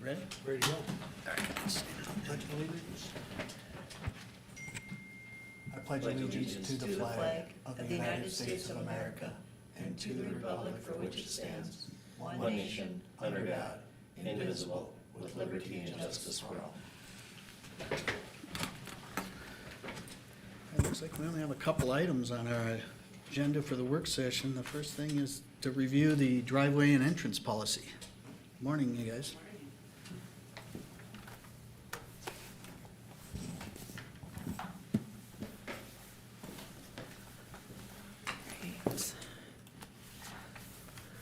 Ready? Ready to go. Pledge allegiance. I pledge allegiance to the flag of the United States of America and to the republic for which it stands, one nation, under God, indivisible, with liberty and justice for all. It looks like we only have a couple items on our agenda for the work session. The first thing is to review the driveway and entrance policy. Morning, you guys.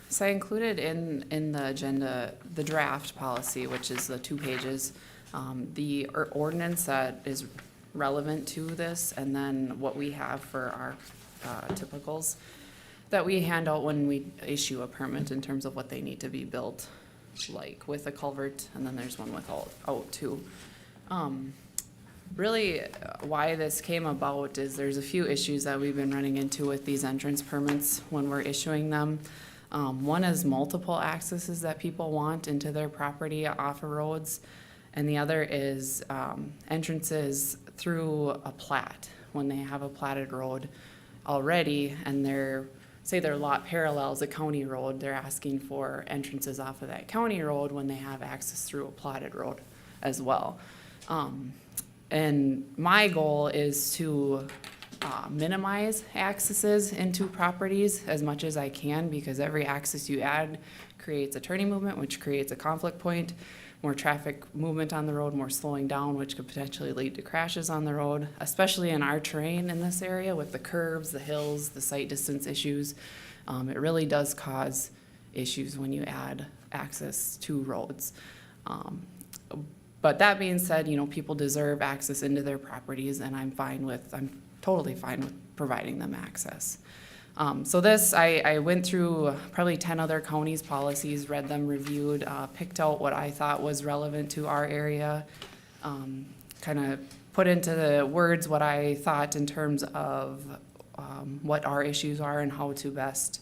So I included in the agenda, the draft policy, which is the 2 pages, the ordinance that is relevant to this, and then what we have for our typicals that we hand out when we issue a permit in terms of what they need to be built, like with a culvert, and then there's one without out too. Really, why this came about is there's a few issues that we've been running into with these entrance permits when we're issuing them. One is multiple accesses that people want into their property off of roads, and the other is entrances through a plat. When they have a platted road already and say their lot parallels a county road, they're asking for entrances off of that county road when they have access through a platted road as well. And my goal is to minimize accesses into properties as much as I can, because every access you add creates a turning movement, which creates a conflict point, more traffic movement on the road, more slowing down, which could potentially lead to crashes on the road, especially in our terrain in this area with the curves, the hills, the sight distance issues. It really does cause issues when you add access to roads. But that being said, people deserve access into their properties, and I'm totally fine with providing them access. So this, I went through probably 10 other counties' policies, read them, reviewed, picked out what I thought was relevant to our area, kind of put into the words what I thought in terms of what our issues are and how to best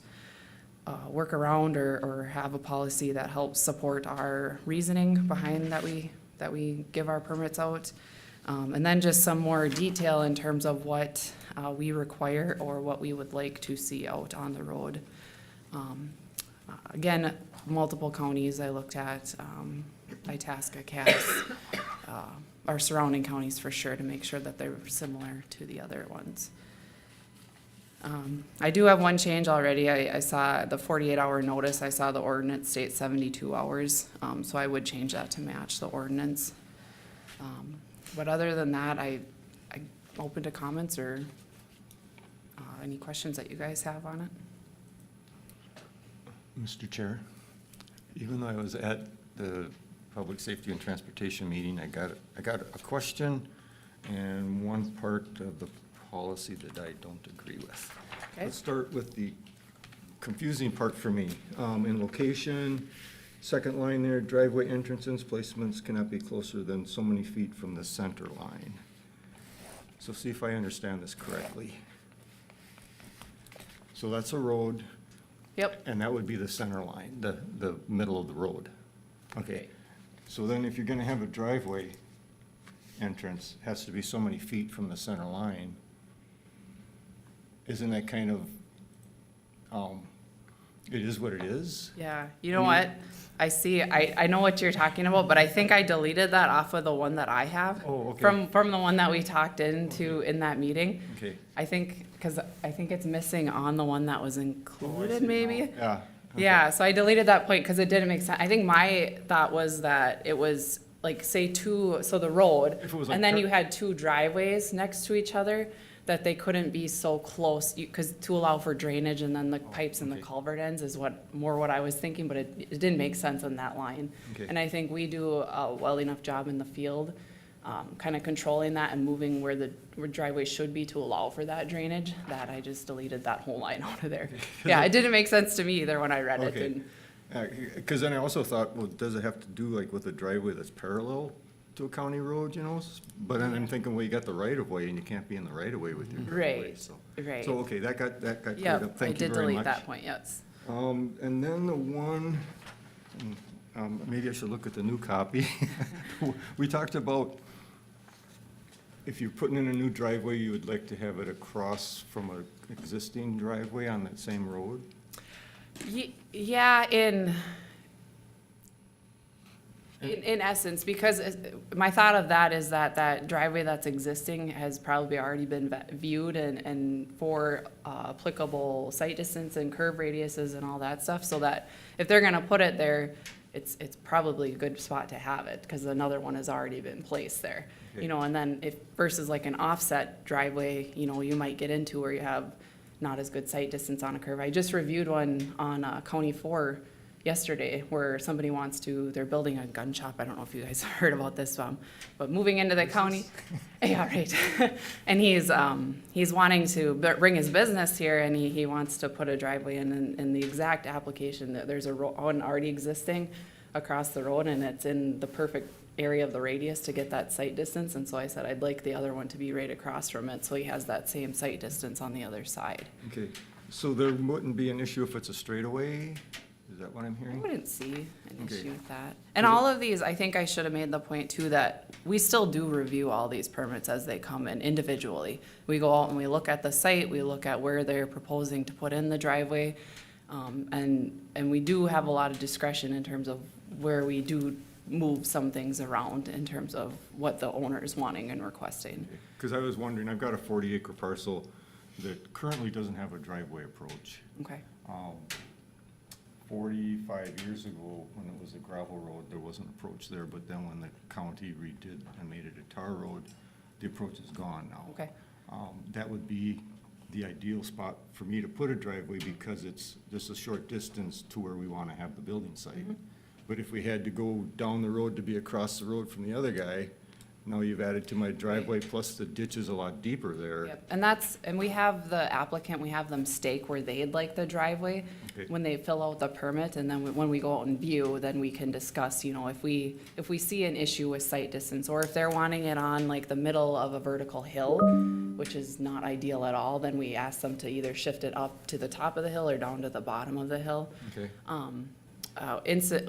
work around or have a policy that helps support our reasoning behind that we give our permits out. And then just some more detail in terms of what we require or what we would like to see out on the road. Again, multiple counties I looked at, Itasca, Cass, our surrounding counties for sure, to make sure that they're similar to the other ones. I do have one change already. I saw the 48-hour notice. I saw the ordinance state 72 hours, so I would change that to match the ordinance. But other than that, I'm open to comments or any questions that you guys have on it. Mr. Chair, even though I was at the Public Safety and Transportation meeting, I got a question and one part of the policy that I don't agree with. Okay. Let's start with the confusing part for me. In location, second line there, driveway entrances, placements cannot be closer than so many feet from the center line. So see if I understand this correctly. So that's a road. Yep. And that would be the center line, the middle of the road. Okay. So then if you're gonna have a driveway entrance, it has to be so many feet from the center line. Isn't that kind of, it is what it is? Yeah, you know what? I see, I know what you're talking about, but I think I deleted that off of the one that I have. Oh, okay. From the one that we talked into in that meeting. Okay. I think, because I think it's missing on the one that was included, maybe? Yeah. okay. Yeah, so I deleted that point because it didn't make sense. I think my thought was that it was like, say so the road, If it was like and then per- you had 2 driveways next to each other, that they couldn't be so close, because to allow for drainage, and then the pipes and the okay. culvert ends is what I was thinking, but it didn't make sense on that line. Okay. And I think we do a well enough job in the field, kind of controlling that and moving where driveway should be to allow for that drainage, that I just deleted that whole line out of there. Yeah, it didn't make sense to me either when I read it. Okay. And Because then I also thought, well, does it have to do like with a driveway that's parallel to a county road, But then I'm thinking, well, you got the right of way and you can't be in the right of way with your driveway, Right, so. right. So, okay, that got cleared Yeah, up. I Thank you did very delete much. that point, yes. And then the one, maybe I should look at the new copy. We talked about if you're putting in a new driveway, you would like to have it across from an existing driveway on that same road? Yeah, in essence, because my thought of that is that that driveway that's existing has probably already been viewed and for applicable site distance and curve radiuses and all that stuff, so that if they're gonna put it there, it's probably a good spot to have it, because another one has already been placed there. Okay. You know, and then if, versus like an offset driveway, you know, you might get into where you have not as good site distance on a curve. I just reviewed one on County 4 yesterday where somebody wants to, they're building a gun shop. I don't know if you guys heard about this, but moving into the county. Yeah, right. And he's wanting to bring his business here, and he wants to put a driveway in the exact application that there's one already existing across the road, and it's in the perfect area of the radius to get that site distance. And so I said, I'd like the other one to be right across from it, so he has that same site distance on the other side. Okay, so there wouldn't be an issue if it's a straightaway? Is that what I'm I hearing? wouldn't see an Okay. issue with that. And all of these, I think I should have made the point too, that we still do review all these permits as they come in individually. We go out and we look at the site, we look at where they're proposing to put in the driveway. And we do have a lot of discretion in terms of where we do move some things around in terms of what the owner is wanting and requesting. Because I was wondering, I've got a 40-acre parcel that currently doesn't have a driveway approach. Okay. 45 years ago, when it was a gravel road, there was an approach there, but then when the county redid and made it a tar road, the approach is gone now. Okay. That would be the ideal spot for me to put a driveway, because it's just a short distance to where we want to have the building site. But if we had to go down the road to be across the road from the other guy, now you've added to my driveway, plus the ditch is a lot deeper there. Yep, and we have the applicant, we have them stake where they'd like the driveway Okay. when they fill out the permit, and then when we go out and view, then we can discuss, you know, if we see an issue with site distance, or if they're wanting it on like the middle of a vertical hill, which is not ideal at all, then we ask them to either shift it up to the top of the hill or down to the bottom of the hill. Okay,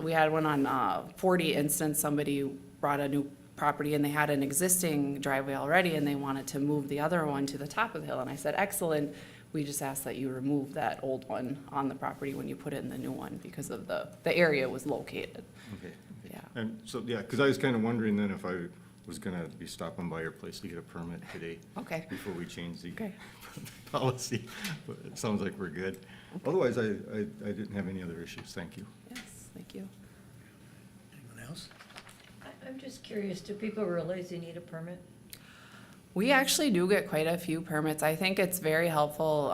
We had one on 40 instance, somebody brought a new property and they had an existing driveway already and they wanted to move the other one to the top of the hill. And I said, excellent, we just ask that you remove that old one on the property when you put in the new one, because of the area was located. okay. Yeah. And so, yeah, because I was kind of wondering then if I was gonna be stopping by your place to get a permit today. Okay. Before we change the Okay. policy, but it sounds like we're good. Otherwise, I didn't have any other issues, thank you. Yes, thank you. Anyone else? I'm just curious, do people realize they need a permit? We actually do get quite a few permits. I think it's very helpful.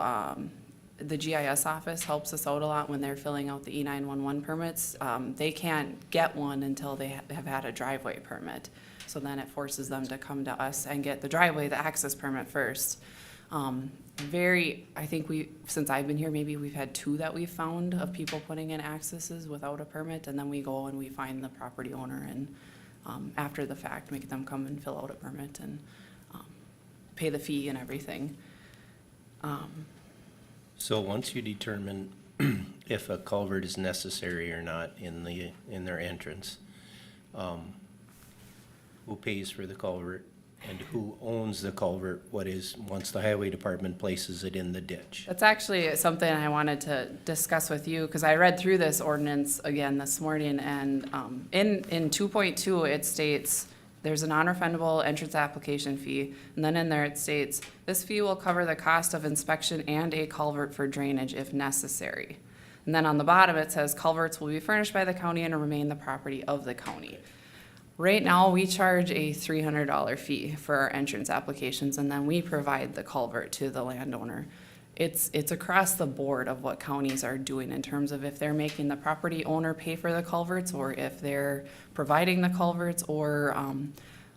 The GIS office helps us out a lot when they're filling out the E911 permits. They can't get one until they have had a driveway permit. So then it forces them to come to us and get the driveway, the access permit first. I think since I've been here, maybe we've had 2 that we've found of people putting in accesses without a permit, and then we go and we find the property owner and after the fact, make them come and fill out a permit and pay the fee and everything. So once you determine if a culvert is necessary or not in their entrance, who pays for the culvert and who owns the culvert, once the highway department places it in the ditch? That's actually something I wanted to discuss with you, because I read through this ordinance again this morning, and in 2.2, it states there's a non-refundable entrance application fee, and then in there it states, this fee will cover the cost of inspection and a culvert for drainage if necessary. And then on the bottom, it says culverts will be furnished by the county and remain the property of the county. Right now, we charge a $300 fee for our entrance applications, and then we provide the culvert to the landowner. It's across the board of what counties are doing in terms of if they're making the property owner pay for the culverts, or if they're providing the culverts, or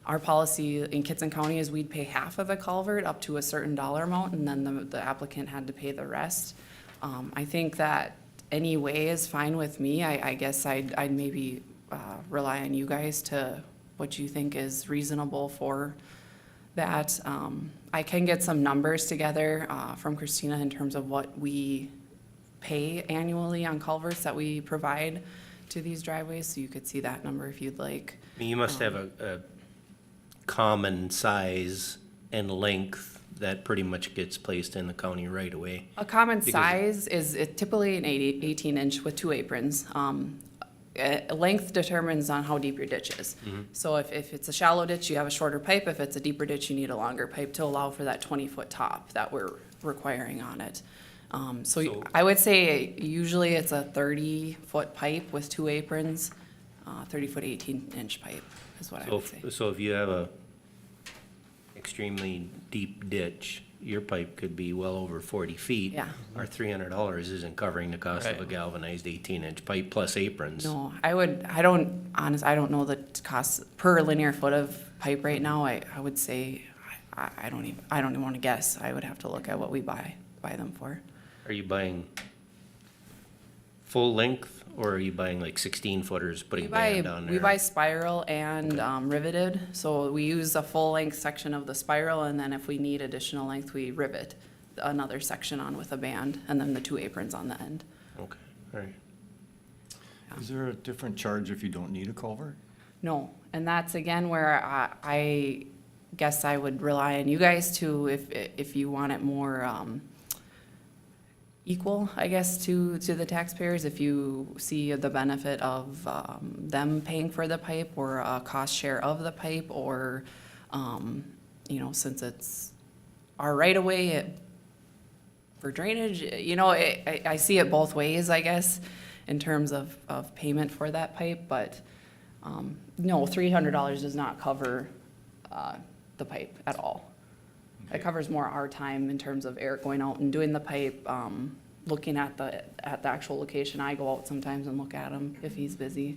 our policy in Kitson County is we'd pay half of the culvert up to a certain dollar amount, and then the applicant had to pay the rest. I think that any way is fine with me. I guess I'd maybe rely on you guys to what you think is reasonable for that. I can get some numbers together from Christina in terms of what we pay annually on culverts that we provide to these driveways, so you could see that number if you'd like. You must have a common size and length that pretty much gets placed in the county right away. A common Because- size is typically an 18-inch with 2 aprons. Length determines on how deep your ditch is. So if it's a shallow ditch, you have a shorter pipe. If it's a deeper ditch, you need a longer pipe to allow for that 20-foot top that we're requiring on it. So- I would say usually it's a 30-foot pipe with 2 aprons, 30-foot 18-inch pipe is what I So would say. so if you have a extremely deep ditch, your pipe could be well over 40 feet. Yeah. Our $300 isn't covering the cost of a Right. galvanized 18-inch pipe plus aprons. No, I don't know the cost per linear foot of pipe right now. I would say, I don't even want to guess. I would have to look at what we buy them for. Are you buying full length, or are you buying like 16-footers, putting band on there? We buy spiral and riveted, so we use a full-length section of the spiral, and then if we need additional length, we rivet another section on with a band, and then the 2 aprons on the end. Okay, all right. Is there a different charge if you don't need a culvert? No, and that's again where I guess I would rely on you guys to, if you want it more equal, I guess, to the taxpayers, if you see the benefit of them paying for the pipe or a cost share of the pipe, or, since it's our right of way for drainage, I see it both ways, I guess, in terms of payment for that pipe, but no, $300 does not cover the pipe at all. It covers more our time in terms of Eric going out and doing the pipe, looking at the actual location. I go out sometimes and look at him if he's busy.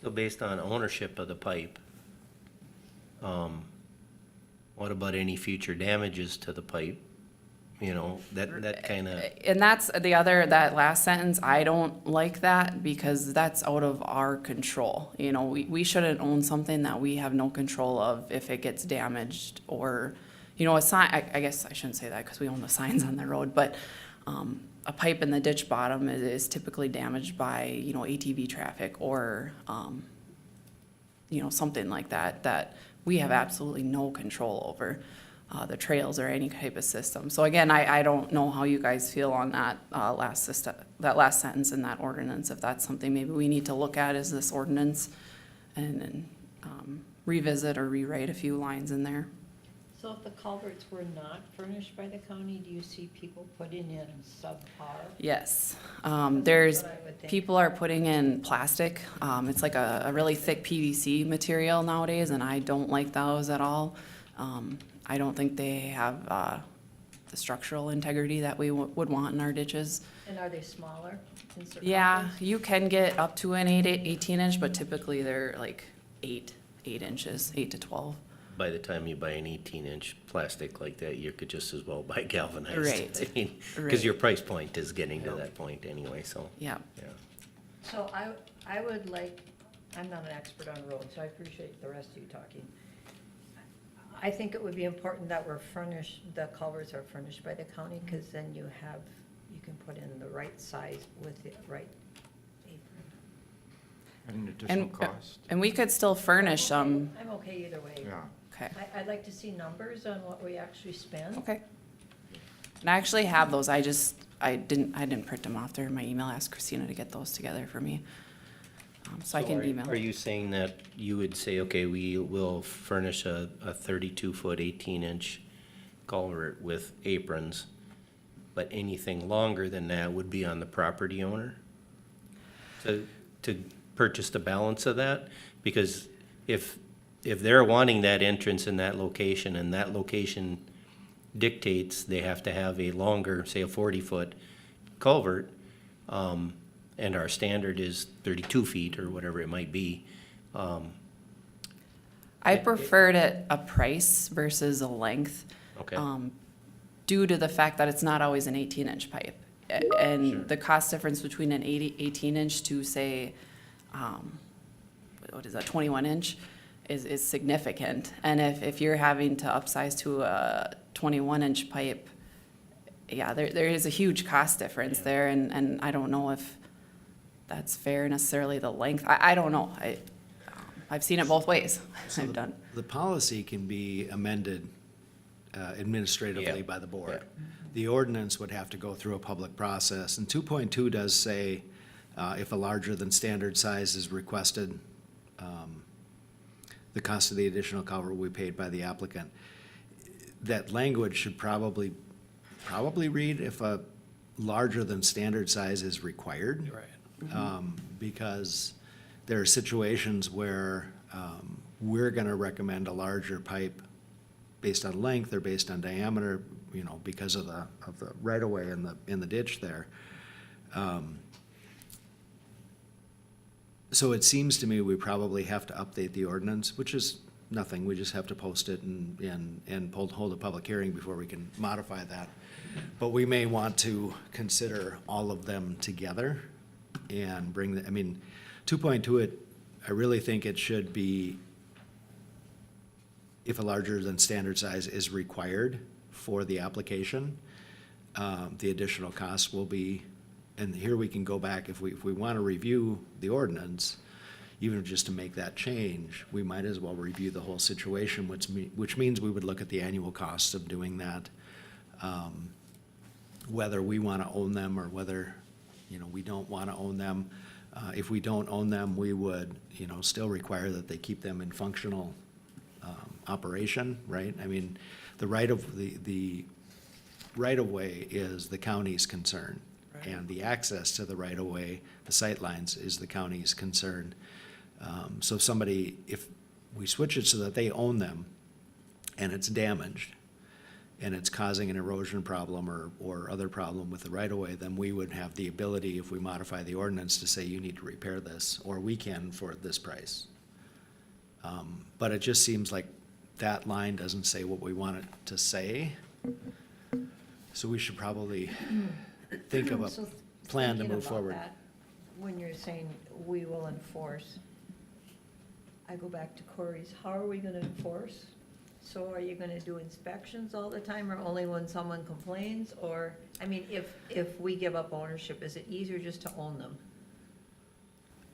So based on ownership of the pipe, what about any future damages to the pipe? That kind of, And that's that last sentence, I don't like that because that's out of our control. We shouldn't own something that we have no control of if it gets damaged or, a sign, I guess I shouldn't say that because we own the signs on the road, but a pipe in the ditch bottom is typically damaged by, ATV traffic or, something like that we have absolutely no control over. The trails or any type of system. So again, I don't know how you guys feel on that last sentence in that ordinance. If that's something maybe we need to look at is this ordinance and revisit or rewrite a few lines in there. So if the culverts were not furnished by the county, do you see people putting in subpar? Yes, That's there's, what I would think. people are putting in plastic. It's like a really thick PVC material nowadays, and I don't like those at all. I don't think they have the structural integrity that we would want in our ditches. And are they smaller in circumference? Yeah, you can get up to an 18-inch, but typically they're like 8 inches, 8 to 12. by the time you buy an 18-inch plastic like that, you could just as well buy galvanized. Right, Because right. your price point is getting to that point anyway, so, Yeah, yeah. So I would like, I'm not an expert on roads, so I appreciate the rest of you talking. I think it would be important that the culverts are furnished by the county, because then you can put in the right size with the right apron. At an additional and, cost? and we could still furnish I'm okay either way. Yeah. Okay, I'd like to see numbers on what we actually spend. okay. And I actually have those, I didn't print them off there in my email. I asked Christina to get those together for me. So I can email. Are you saying that you would say, okay, we will furnish a 32-foot, 18-inch culvert with aprons, but anything longer than that would be on the property owner to purchase the balance of that? Because if they're wanting that entrance in that location, and that location dictates they have to have a longer, say a 40-foot culvert, and our standard is 32 feet or whatever it might be. I preferred it a price versus a length. Okay. Due to the fact that it's not always an 18-inch pipe. And Sure. the cost difference between an 18-inch to say, what is that, 21-inch is significant. And if you're having to upsize to a 21-inch pipe, yeah, there is a huge cost difference there, and I don't know if that's fair necessarily, the length. I don't know. I've seen it both ways. So I've done. The policy can be amended administratively Yeah. by the board. Yeah. The ordinance would have to go through a public process, and 2.2 does say, if a larger than standard size is requested, the cost of the additional culvert will be paid by the applicant. That language should probably read if a larger than standard size is required. Right. Because there are situations where we're gonna recommend a larger pipe based on length or based on diameter, you know, because of the right-of-way in the ditch there. So it seems to me we probably have to update the ordinance, which is nothing, we just have to post it and hold a public hearing before we can modify that. But we may want to consider all of them together and bring the, I mean, 2.2, I really think it should be, if a larger than standard size is required for the application, the additional cost will be, and here we can go back, if we want to review the ordinance, even just to make that change, we might as well review the whole situation, which means we would look at the annual costs of doing that, whether we want to own them or whether, you know, we don't want to own them. If we don't own them, we would, you know, still require that they keep them in functional operation, right? I mean, the right-of-way is the county's concern. And the access to the right-of-way, the sightlines, is the county's concern. So if we switch it so that they own them and it's damaged and it's causing an erosion problem or other problem with the right-of-way, then we would have the ability, if we modify the ordinance, to say you need to repair this, or we can for this price. But it just seems like that line doesn't say what we want it to say. So we should probably think of a So plan to thinking move about forward. that, when you're saying we will enforce, I go back to Corey's, how are we gonna enforce? So are you gonna do inspections all the time, or only when someone complains? Or, I mean, if we give up ownership, is it easier just to own them?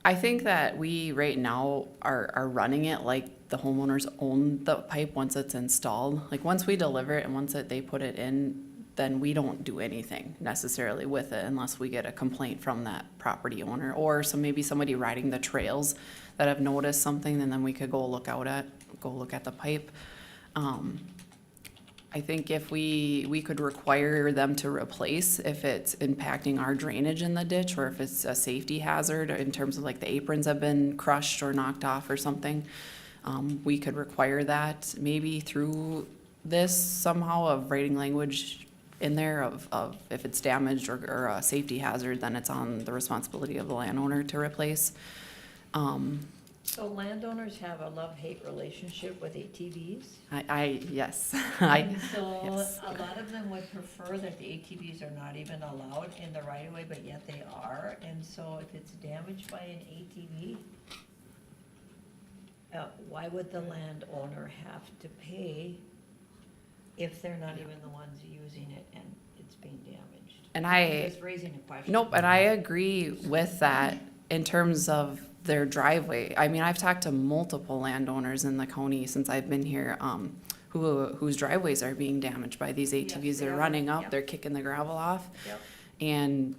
I think that we right now are running it like the homeowners own the pipe once it's installed. Like, once we deliver it and once they put it in, then we don't do anything necessarily with it unless we get a complaint from that property owner, or maybe somebody riding the trails that have noticed something, and then we could go look at the pipe. I think if we could require them to replace if it's impacting our drainage in the ditch, or if it's a safety hazard in terms of like the aprons have been crushed or knocked off or something, we could require that maybe through this somehow, of writing language in there of if it's damaged or a safety hazard, then it's on the responsibility of the landowner to replace. So landowners have a love-hate relationship with ATVs? Yes. And so yes. a lot of them would prefer that the ATVs are not even allowed in the right-of-way, but yet they are. And so if it's damaged by an ATV, why would the landowner have to pay if they're not even the ones using it and it's being damaged? And I'm just raising a question. Nope, and I agree with that in terms of their driveway. I mean, I've talked to multiple landowners in the county since I've been here, whose driveways are being damaged by these ATVs. Yes, they They're are. running up, Yep. they're kicking the gravel off. Yep. And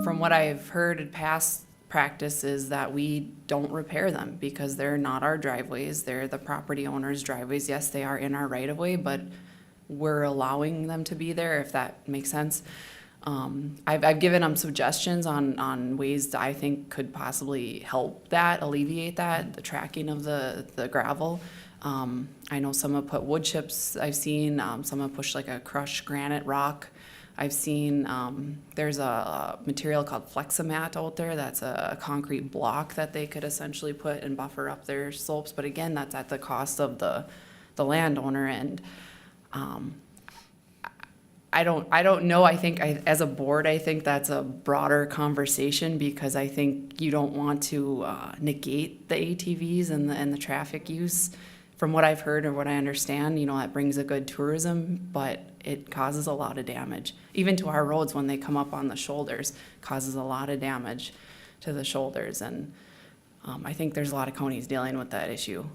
from what I've heard in past practice is that we don't repair them because they're not our driveways, they're the property owner's driveways. Yes, they are in our right of way, but we're allowing them to be there, if that makes sense. I've given them suggestions on ways that I think could possibly help that, alleviate that, the tracking of the gravel. I know some have put wood chips, I've seen, some have pushed like a crushed granite rock. I've seen, there's a material called Fleximat out there, that's a concrete block that they could essentially put and buffer up their slopes, but again, that's at the cost of the landowner. And I don't know, I think as a board, I think that's a broader conversation, because I think you don't want to negate the ATVs and the traffic use. From what I've heard or what I understand, you know, that brings a good tourism, but it causes a lot of damage. Even to our roads when they come up on the shoulders, causes a lot of damage. to the shoulders. And I think there's a lot of counties dealing with that issue.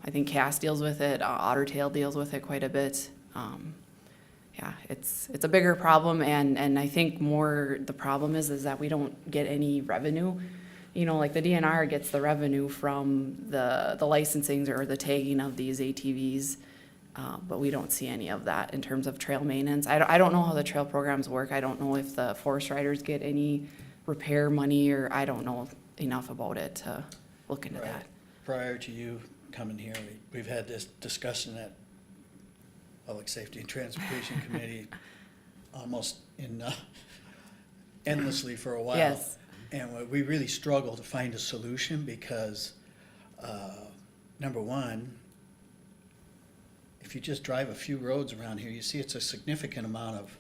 I think Cass deals with it, Otter Tail deals with it quite a bit. Yeah, it's a bigger problem, and I think more the problem is that we don't get any revenue. You know, like the DNR gets the revenue from the licensing or the tagging of these ATVs, but we don't see any of that in terms of trail maintenance. I don't know how the trail programs work. I don't know if the forest riders get any repair money, or I don't know enough about it to look into Right. that. Prior to you coming here, we've had this discussion at Public Safety and Transportation Committee almost endlessly for a while. Yes. And we really struggle to find a solution because, number one, if you just drive a few roads around here, you see it's a significant amount of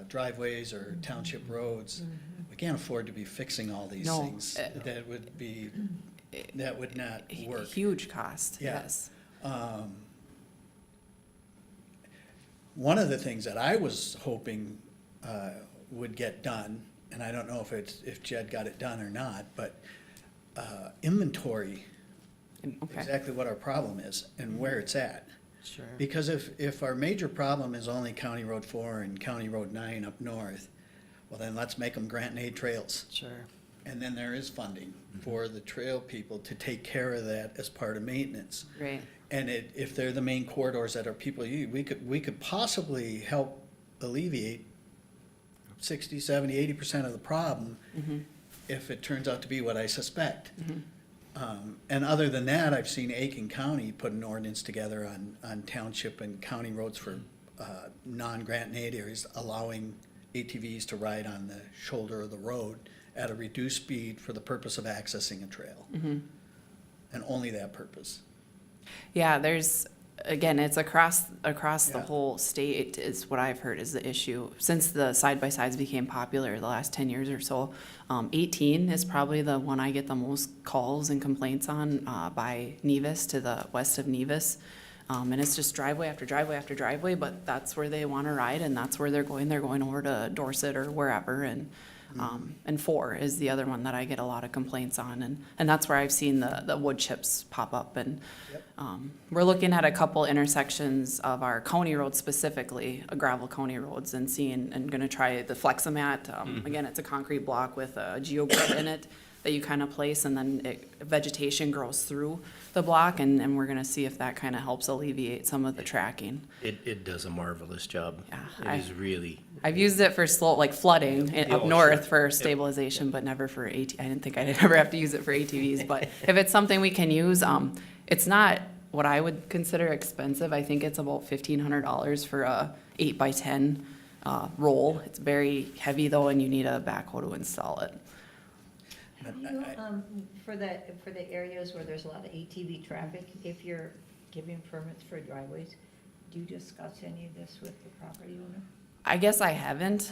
driveways or township roads. We can't afford to be fixing all these No. things. That would not work. Huge cost, Yeah. yes. One of the things that I was hoping would get done, and I don't know if Jed got it done or not, but inventory Okay, exactly what our problem is and where it's at. Sure. Because if our major problem is only County Road 4 and County Road 9 up north, well then let's make them grant and aid trails. Sure. And then there is funding for the trail people to take care of that as part of maintenance. great. And if they're the main corridors that our people use, we could possibly help alleviate 60, 70, 80% of the problem if it turns out to be what I suspect. And other than that, I've seen Aiken County put an ordinance together on township and county roads for non-grant and aid areas, allowing ATVs to ride on the shoulder of the road at a reduced speed for the purpose of accessing a trail. And only that purpose. Yeah, there's, again, it's across the Yeah. whole state is what I've heard is the issue. Since the side-by-sides became popular the last 10 years or so, 18 is probably the one I get the most calls and complaints on by Nevis to the west of Nevis. And it's just driveway after driveway after driveway, but that's where they want to ride and that's where they're going. They're going over to Dorset or wherever. And 4 is the other one that I get a lot of complaints on. And that's where I've seen the wood chips pop up. And we're looking at a couple intersections of our county roads specifically, gravel county roads, and gonna try the Fleximat. Again, it's a concrete block with a geogrid in it that you kind of place, and then vegetation grows through the block, and we're gonna see if that kind of helps alleviate some of the tracking. It does a marvelous job. Yeah, It is really, I've used it for like flooding up Oh, north sure. for Yep. stabilization, but never for I didn't think I'd ever have to use it for ATVs, but if it's something we can use, it's not what I would consider expensive. I think it's about $1,500 for a 8x10 roll. It's very heavy though, and you need a backhoe to install it. You know, for the areas where there's a lot of ATV traffic, if you're giving permits for driveways, do you discuss any of this with the property owner? I guess I haven't.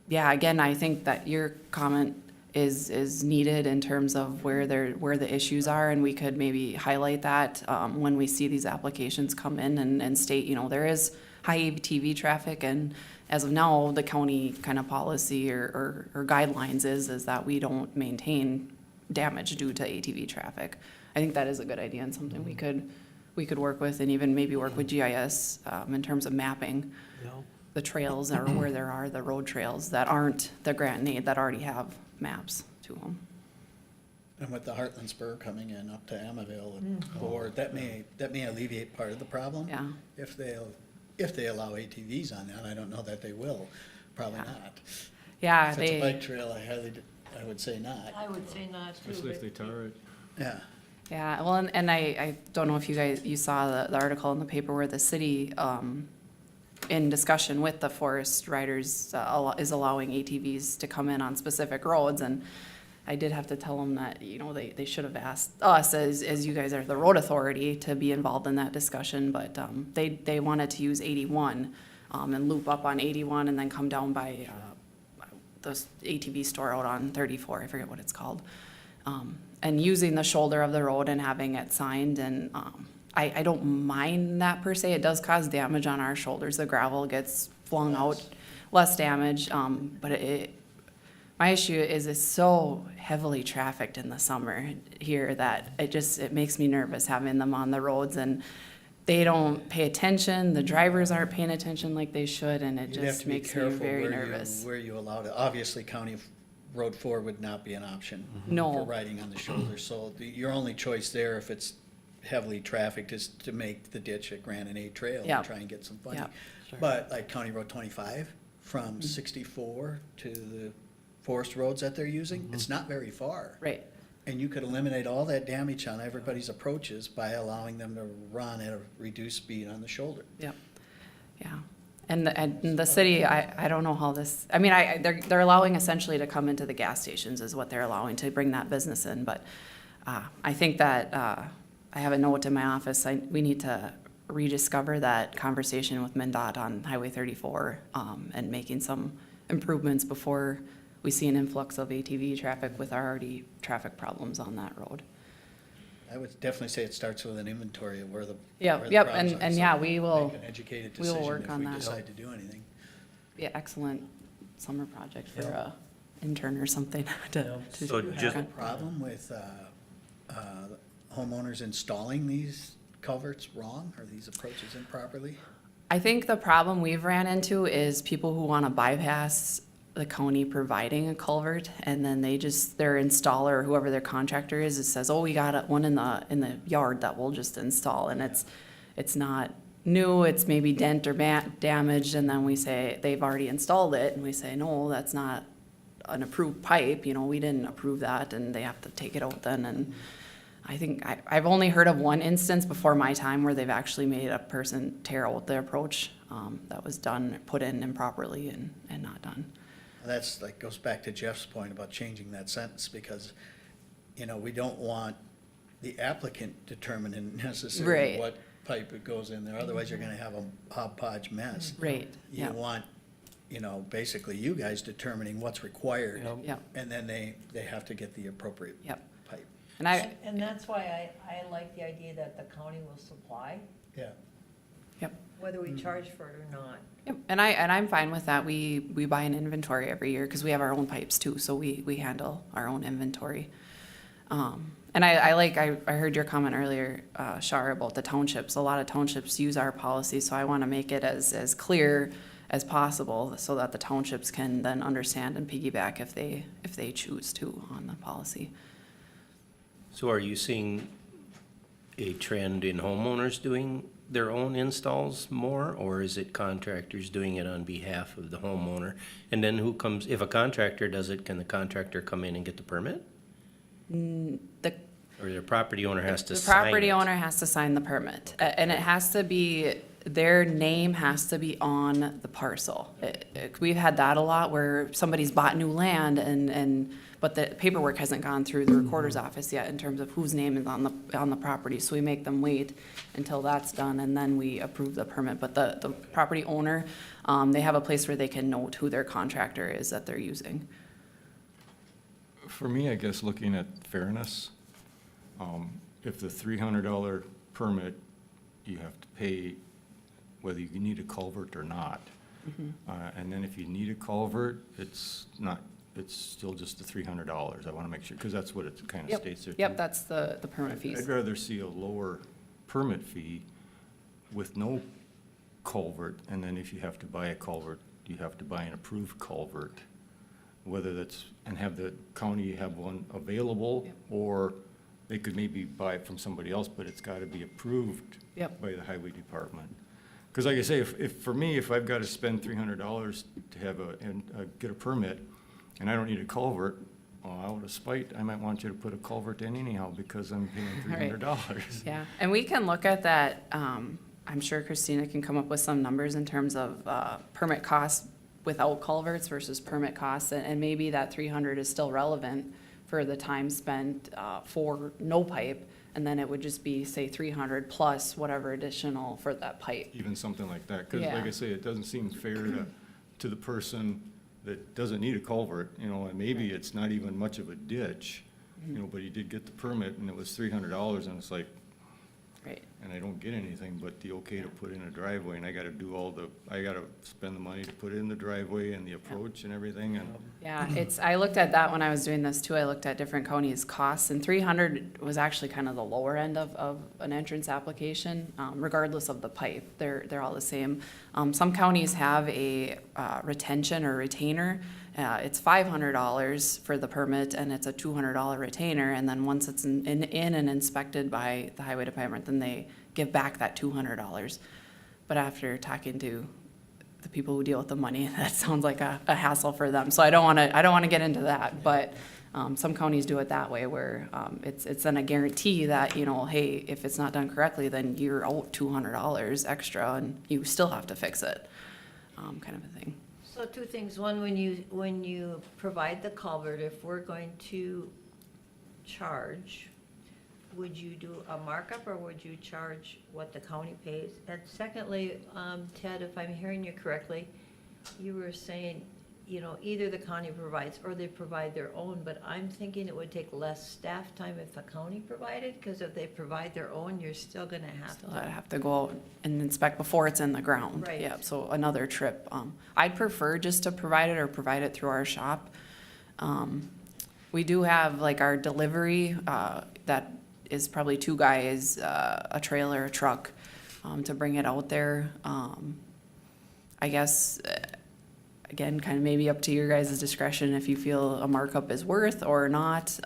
Yeah, again, I think that your comment is needed in terms of where the issues are, and we could maybe highlight that when we see these applications come in and state, there is high ATV traffic, and as of now, the county kind of policy or guidelines is that we don't maintain damage due to ATV traffic. I think that is a good idea and something we could work with, and even maybe work with GIS in terms of mapping the trails or where there are the road trails that aren't the grant and aid that already have maps to them. And with the Heartland Spur coming in up to Amaville and Ford, that may alleviate part of the problem. Yeah. If they allow ATVs on that, I don't know that they will, probably Yeah. not. Yeah, If it's a bike trail, I would say not. I would say not too, Especially if but they tar it. Yeah, Yeah, well, and I don't know if you saw the article in the paper where the city, in discussion with the forest riders, is allowing ATVs to come in on specific roads, and I did have to tell them that, they should have asked us, as you guys are the road authority, to be involved in that discussion, but, they wanted to use 81, and loop up on 81 and then come down by, the ATV store out on 34, I forget what it's called. And using the shoulder of the road and having it signed, and I don't mind that per se. It does cause damage on our shoulders. The gravel gets flung out less damage, but my issue is it's so heavily trafficked in the summer here that it makes me nervous having them on the roads, and they don't pay attention, the drivers aren't paying attention like they should, and it You'd have just to be makes me careful very where nervous. where you allow it. Obviously, County Road 4 would not be an option No. for riding on the shoulder. So your only choice there, if it's heavily trafficked, is to make the ditch at Granite A Trail Yeah. and try and get some funding. Yeah. But like County Road 25, from 64 to the forest roads that they're using, it's not very far. Right, And you could eliminate all that damage on everybody's approaches by allowing them to run at a reduced speed on the shoulder. yep, yeah. And the city, I don't know how this, I mean, they're allowing essentially to come into the gas stations is what they're allowing to bring that business in, but I think that, I have a note in my office, we need to rediscover that conversation with MnDOT on Highway 34, and making some improvements before we see an influx of ATV traffic with already traffic problems on that road. I would definitely say it starts with an inventory of where the. Yep, where the yep, problems and are, yeah, so we will- Make an educated we will decision work if on we that. decide to do anything. Be an excellent summer project for Yeah. a intern or something to. So Do you just- have a problem with homeowners installing these culverts wrong, or these approaches improperly? I think the problem we've ran into is people who want to bypass the county providing a culvert, and then their installer, whoever their contractor is, it says, oh, we got one in the yard that we'll just install, and it's not new, it's maybe dent or damaged, and then we say, they've already installed it, and we say, no, that's not an approved pipe, we didn't approve that, and they have to take it out then, and I think, I've only heard of one instance before my time where they've actually made a person tear out the approach, that was put in improperly and not done. That's, like, goes back to Jeff's point about changing that sentence, because, we don't want the applicant determining necessarily Right. what pipe it goes in there, otherwise you're gonna have a hodgepodge mess. Right, You yeah, want, basically you guys determining what's required, yeah, and then they have to get the appropriate yep. pipe. And And that's why I like the idea that the county will supply, Yeah. yep. whether we charge for it or not. Yep, and I'm fine with that. We buy an inventory every year because we have our own pipes too, so we handle our own inventory. And I heard your comment earlier, Shar, about the townships. A lot of townships use our policy, so I want to make it as clear as possible so that the townships can then understand and piggyback if they choose to on the policy. So are you seeing a trend in homeowners doing their own installs more, or is it contractors doing it on behalf of the homeowner? And then if a contractor does it, can the contractor come in and get the permit? Or the property owner has to The sign it? property owner has to sign the permit, and it has to be, their name has to be on the parcel. We've had that a lot where somebody's bought new land but the paperwork hasn't gone through the recorder's office yet in terms of whose name is on the property, so we make them wait until that's done, and then we approve the permit. But the property owner, they have a place where they can note who their contractor is that they're using. For me, I guess, looking at fairness, if the $300 permit, you have to pay whether you need a culvert or not. And then if you need a culvert, it's still just the $300. I want to make sure, because that's what it kind of Yep, states there. yep, too. that's the permit fees. I'd rather see a lower permit fee with no culvert, and then if you have to buy a culvert, you have to buy an approved culvert. Whether that's, and have the county have one available, Yep. or they could maybe buy it from somebody else, but it's got to be approved Yep. by the highway department. Because like I say, for me, if I've got to spend $300 to have get a permit, and I don't need a culvert, well, out of spite, I might want you to put a culvert in anyhow, because I'm paying Right. $300. Yeah, and we can look at that, I'm sure Christina can come up with some numbers in terms of permit costs without culverts versus permit costs, and maybe that 300 is still relevant for the time spent for no pipe, and then it would just be, say, 300 plus whatever additional for that pipe. Even something like that, because Yeah. like I say, it doesn't seem fair to the person that doesn't need a culvert, and maybe it's not even much of a ditch, but he did get the permit, and it was $300, and it's like, Right. and I don't get anything but the okay to put in a driveway, and I gotta spend the money to put in the driveway and the approach and everything, and Yeah, I looked at that when I was doing this too. I looked at different counties' costs, and 300 was actually kind of the lower end of an entrance application, regardless of the pipe. They're all the same. Some counties have a retention or retainer. It's $500 for the permit, and it's a $200 retainer, and then once it's in and inspected by the highway department, then they give back that $200. But after talking to the people who deal with the money, that sounds like a hassle for them. So I don't wanna get into that, but some counties do it that way, where it's then a guarantee that, you know, hey, if it's not done correctly, then you're out $200 extra, and you still have to fix it, kind of a thing. So two things. One, when you provide the culvert, if we're going to charge, would you do a markup or would you charge what the county pays? And secondly, Ted, if I'm hearing you correctly, you were saying, you know, either the county provides or they provide their own, but I'm thinking it would take less staff time if the county provided, because if they provide their own, you're still gonna have Still to. have to go out and inspect before it's in the ground. Right. Yep, so another trip. I'd prefer just to provide it or provide it through our shop. We do have like our delivery, that is probably 2 guys, a trailer, a truck, to bring it out there. I guess, again, kind of maybe up to your guys' discretion if you feel a markup is worth or not.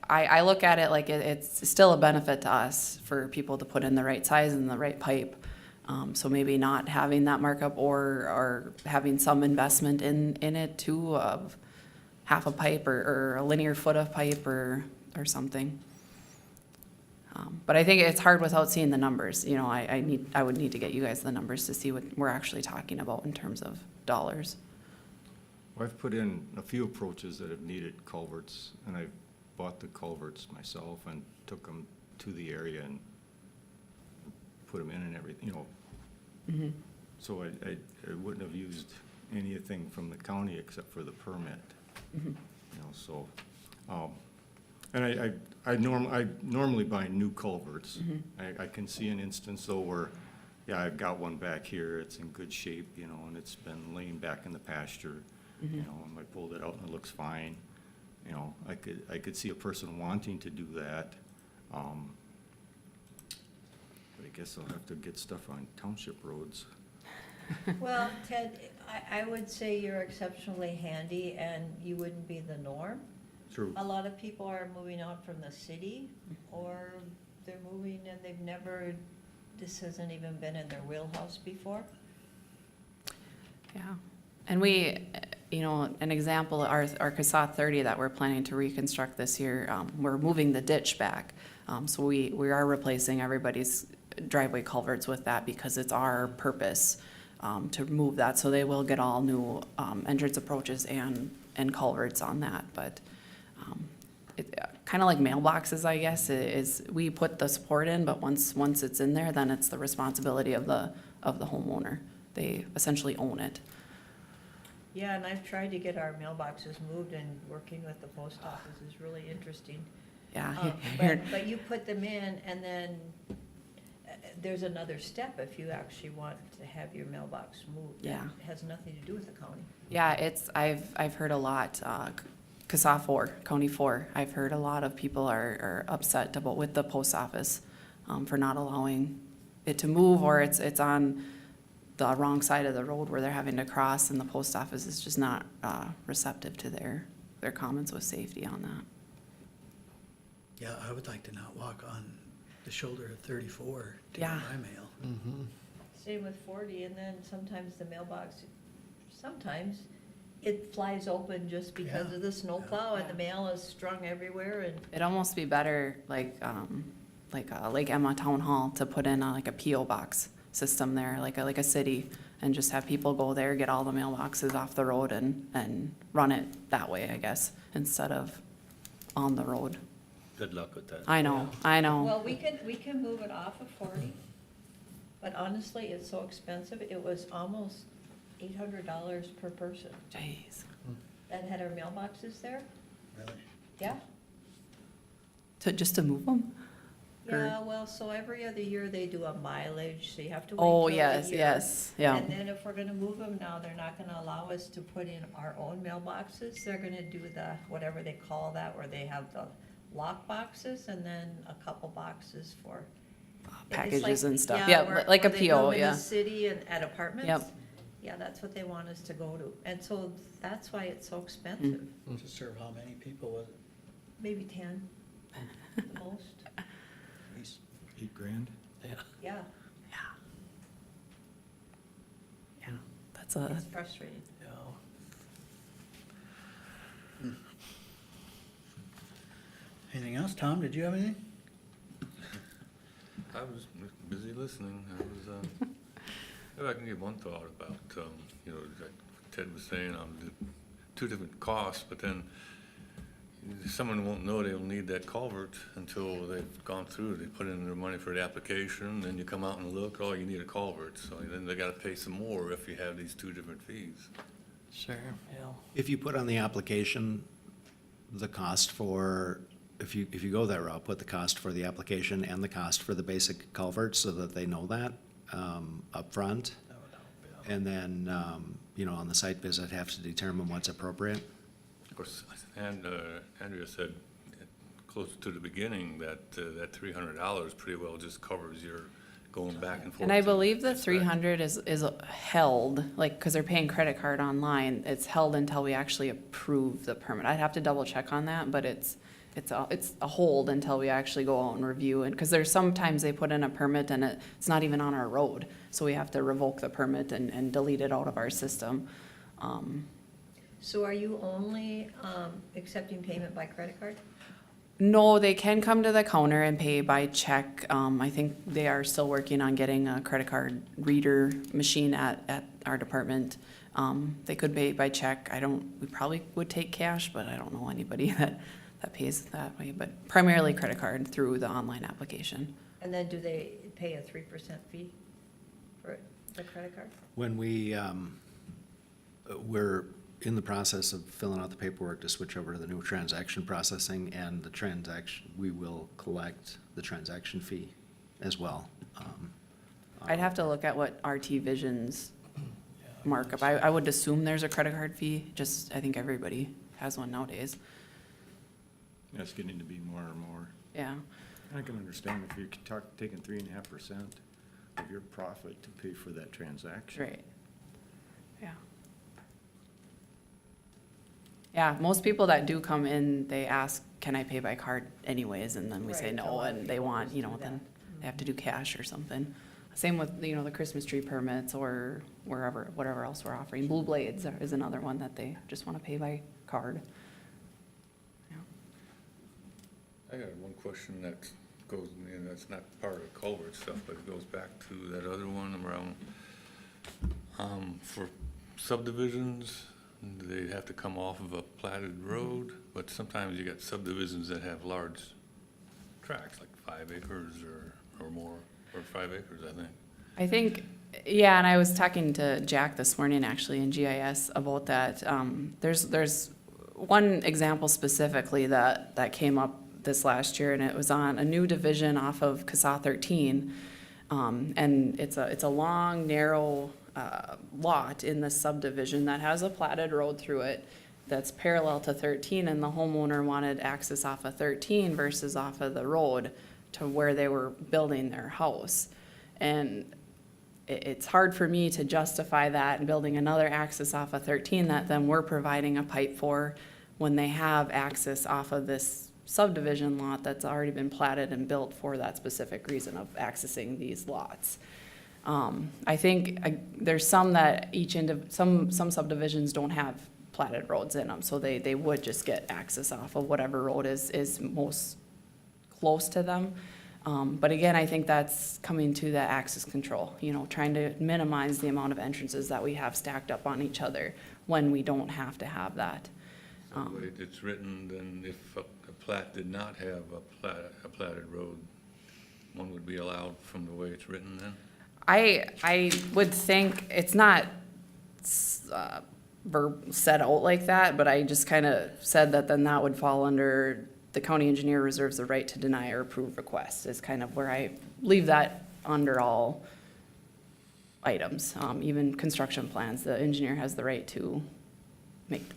I look at it like it's still a benefit to us for people to put in the right size and the right pipe. So maybe not having that markup or having some investment in it too, of half a pipe or a linear foot of pipe or something. But I think it's hard without seeing the numbers. You know, I would need to get you guys the numbers to see what we're actually talking about in terms of dollars. I've put in a few approaches that have needed culverts, and I've bought the culverts myself and took them to the area and put them in and everything, you know. Mm-hmm. So I wouldn't have used anything from the county except for the permit, Mm-hmm. you know, so. And I normally buy new culverts. Mm-hmm. I can see an instance though where, yeah, I've got one back here, it's in good shape, you know, and it's been laying back in the pasture, Mm-hmm. you know, and I pulled it out and it looks fine. You know, I could see a person wanting to do that. But I guess I'll have to get stuff on township roads. Well, Ted, I would say you're exceptionally handy and you wouldn't be the norm. True. A lot of people are moving out from the city, or they're moving and this hasn't even been in their wheelhouse before. Yeah, and we, you know, an example, our CASA 30 that we're planning to reconstruct this year, we're moving the ditch back. So we are replacing everybody's driveway culverts with that because it's our purpose to move that. So they will get all new entrance approaches and culverts on that, but kind of like mailboxes, I guess, is we put the support in, but once it's in there, then it's the responsibility of the homeowner. They essentially own it. Yeah, and I've tried to get our mailboxes moved, and working with the post office is really interesting. Yeah. But you put them in, and then there's another step if you actually want to have your mailbox moved. Yeah. It has nothing to do with the county. Yeah, I've heard a lot, CASA 4, County 4, I've heard a lot of people are upset with the post office for not allowing it to move, or it's on the wrong side of the road where they're having to cross, and the post office is just not receptive to their comments with safety on that. Yeah, I would like to not walk on the shoulder of 34 to Yeah. get my mail. Same with 40, and then sometimes the mailbox, it flies open just because Yeah, of the snowplow, and the Yeah. mail is strung everywhere, and It'd almost be better, like Lake Emma Town Hall, to put in like a PO box system there, like a city, and just have people go there, get all the mailboxes off the road and run it that way, I guess, instead of on the road. Good luck with that. I know. well, we can move it off of 40, but honestly, it's so expensive, it was almost $800 per person Jeez. that had our mailboxes there, Really? yeah. Just to move them? Yeah, well, so every other year they do a mileage, so you have to wait Oh, till a yes, year. yes, yeah. And then if we're gonna move them now, they're not gonna allow us to put in our own mailboxes. They're gonna do the, whatever they call that, where they have the lock boxes and then a couple boxes for. it's Packages like- and stuff. Yeah, where- like a where they PO, move in yeah. the city and at apartments. Yep. Yeah, that's what they want us to go to. And so that's why it's so expensive. To serve how many people with Maybe 10, the most. these? $8,000? Yeah, Yeah, that's a, it's frustrating. Anything else? Tom, did you have anything? I was busy listening. I was, if I can give one thought about, you know, like Ted was saying, two different costs, but then someone won't know they'll need that culvert until they've gone through. They put in their money for the application, then you come out and look, oh, you need a culvert. So then they gotta pay some more if you have these two different fees. Sure, yeah. If you put on the application, the cost for, if you go that route, put the cost for the application and the cost for the basic culvert so that they know that, upfront. And then, you know, on the site visit, have to determine what's appropriate. Of course, and Andrea said close to the beginning that that $300 pretty well just covers your going back and forth. and I to believe the inspect. 300 is held, like, because they're paying credit card online, it's held until we actually approve the permit. I'd have to double check on that, but it's a hold until we actually go out and review it, because there's sometimes they put in a permit and it's not even on our road, so we have to revoke the permit and delete it out of our system. So are you only accepting payment by credit card? No, they can come to the counter and pay by check. I think they are still working on getting a credit card reader machine at our department. They could pay by check. We probably would take cash, but I don't know anybody that pays that way, but primarily credit card through the online application. And then do they pay a 3% fee for the credit card? When we're in the process of filling out the paperwork to switch over to the new transaction processing, and the transaction, we will collect the transaction fee as well. I'd have to look at what RT Vision's markup. I would assume there's a credit card fee, just, I think everybody has one nowadays. That's getting to be more and more. Yeah, I can understand if you're taking 3.5% of your profit to pay for that transaction. right. Yeah. Yeah, most people that do come in, they ask, can I pay by card anyways? And then we say Right, a no, lot of and they people want, just you do know, that. then they have to do cash or something. Same with, you know, the Christmas tree permits or whatever else we're offering. Blue Blades is another one that they just want to pay by card. Yeah. I got one question that goes, you know, that's not part of the culvert stuff, but it goes back to that other one around, for subdivisions, they have to come off of a platted road, but sometimes you got subdivisions that have large tracts, like 5 acres or more, or 5 acres, I think. I think, yeah, and I was talking to Jack this morning, actually, in GIS about that. There's one example specifically that came up this last year, and it was on a new division off of CASA 13. And it's a long, narrow lot in the subdivision that has a platted road through it that's parallel to 13, and the homeowner wanted access off of 13 versus off of the road to where they were building their house. And it's hard for me to justify that and building another access off of 13 that then we're providing a pipe for when they have access off of this subdivision lot that's already been platted and built for that specific reason of accessing these lots. I think there's some that some subdivisions don't have platted roads in them, so they would just get access off of whatever road is most close to them. But again, I think that's coming to the access control, you know, trying to minimize the amount of entrances that we have stacked up on each other when we don't have to have that. So the way it's written, then if a plat did not have a platted road, one would be allowed from the way it's written then? I would think it's not set out like that, but I just kind of said that then that would fall under the county engineer reserves the right to deny or approve requests is kind of where I leave that under all items. Even construction plans, the engineer has the right to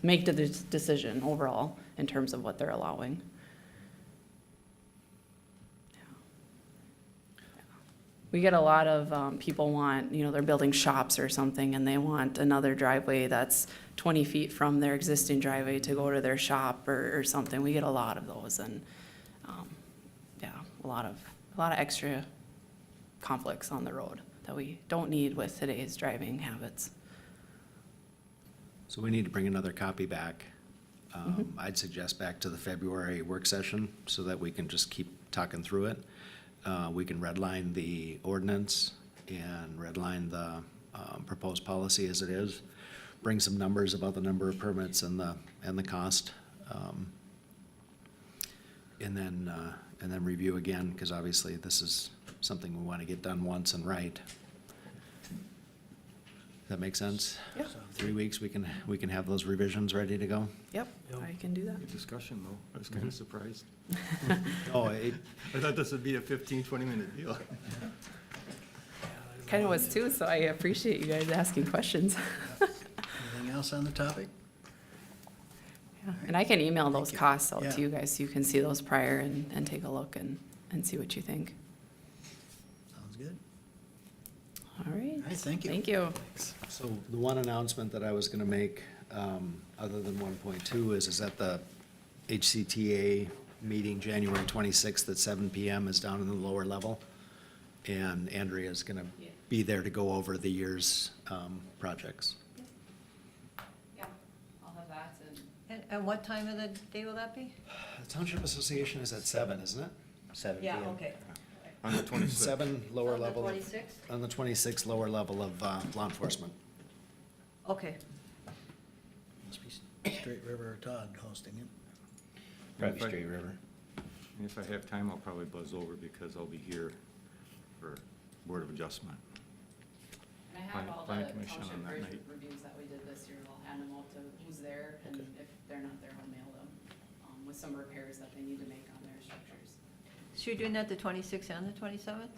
make the decision overall in terms of what they're allowing. We get a lot of, people want, they're building shops or something and they want another driveway that's 20 feet from their existing driveway to go to their shop or something. We get a lot of those and, yeah, a lot of extra conflicts on the road that we don't need with today's driving habits. So we need to bring another copy back. I'd suggest back to the February work session so that we can just keep talking through it. We can redline the ordinance and redline the proposed policy as it is. Bring some numbers about the number of permits and the cost. And then review again, because obviously this is something we want to get done once and right. That make sense? Yep. 3 weeks, we can have those revisions ready to go? Yep, I can do that. Good discussion, though. I was kind of surprised. Oh, I thought this would be a 15, 20-minute deal. Kind of was too, so I appreciate you guys asking questions. Anything else on the topic? Yeah, and I can email those Thank you. costs out Yeah. to you guys so you can see those prior and take a look and see what you think. Sounds good. All right. All right, thank you. Thank you. So the one announcement that I was gonna make, other than 1.2 is that the HCTA meeting January 26th at 7 PM is down in the lower level. And Andrea's gonna be there to go over the year's, projects. Yeah, I'll have that and. And what time of the day will that be? The Township Association is at 7, isn't it? 7 Yeah, p.m. okay. On the 26th. 7, lower On the level. 26th? On the 26th, lower level of, law enforcement. Okay. Must be Straight River or Todd hosting it. Probably If I- Straight River. And if I have time, I'll probably buzz over because I'll be here for Board of Adjustment. And I Plan- have all Plan the Commission on township that bridge night. reviews that we did this year, I'll hand them out to who's there, and if they're not there, I'll mail them, with some repairs that they need to make on their structures. So you're doing that the 26th and the 27th?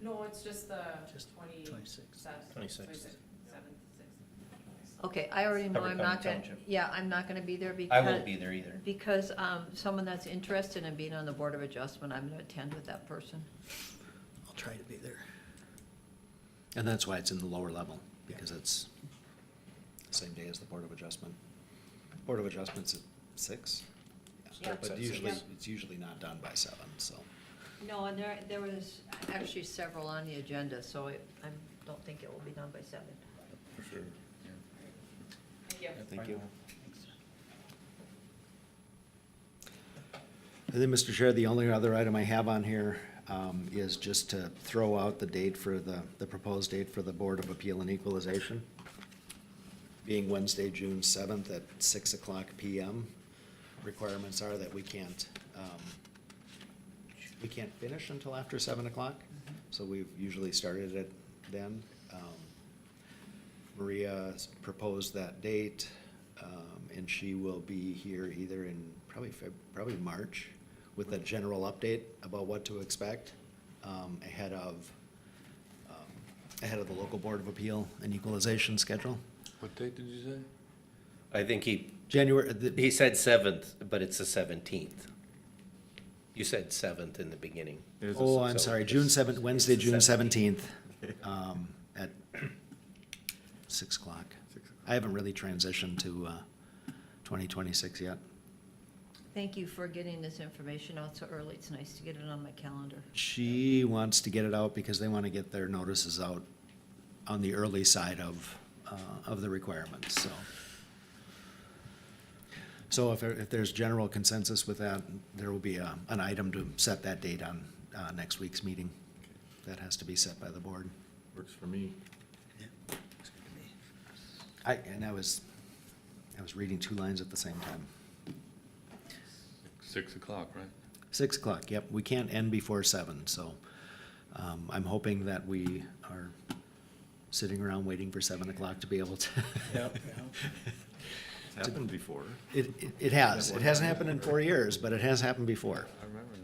No, it's just the Just 26th. 26th. Okay, I already know Pepper I'm County not gonna, Township. yeah, I'm not gonna be there I because. won't be there either. Because, someone that's interested in being on the Board of Adjustment, I'm gonna attend with that person. I'll try to be there. And that's why it's in the lower level, because it's the same day as the Board of Adjustment. Board of Adjustment's at 6. Yeah. But usually, Yeah. it's usually not done by 7, so. No, and there was actually several on the agenda, so I don't think it will be done by 7. For sure. Thank you. Thank you. And then, Mr. Chair, the only other item I have on here is just to throw out the date for the proposed date for the Board of Appeal and Equalization, being Wednesday, June 7th at 6:00 PM. Requirements are that we can't finish until after 7 o'clock, so we've usually started it then. Maria proposed that date, and she will be here either in probably March with a general update about what to expect ahead of the local Board of Appeal and Equalization schedule. What date did you say? I think he January, said 7th, but it's the 17th. You said 7th in the beginning. There's a- oh, I'm So sorry, it's- June 7th, Wednesday, it's the June 17th. 17th, at 6:00. 6 o'clock. I haven't really transitioned to 2026 yet. Thank you for getting this information out so early. It's nice to get it on my calendar. She wants to get it out because they want to get their notices out on the early side of the requirements, so. So if there's general consensus with that, there will be an item to set that date on next week's meeting. That has to be set by the board. Works for me. Yeah, looks good to me. I was reading 2 lines at the same time. 6 o'clock, right? 6:00, yep. We can't end before 7, so I'm hoping that we are sitting around waiting for 7 o'clock to be able to. Yep, It's happened before. It has. It hasn't happened in 4 years, but it has happened before. I remember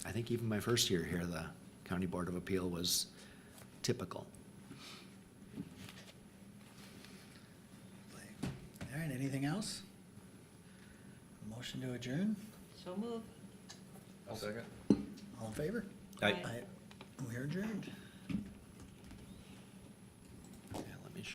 that. I think even my first year here, the County Board of Appeal was typical. All right, anything else? Motion to adjourn? So move. I'll second. All in favor? I- Aye. We're adjourned.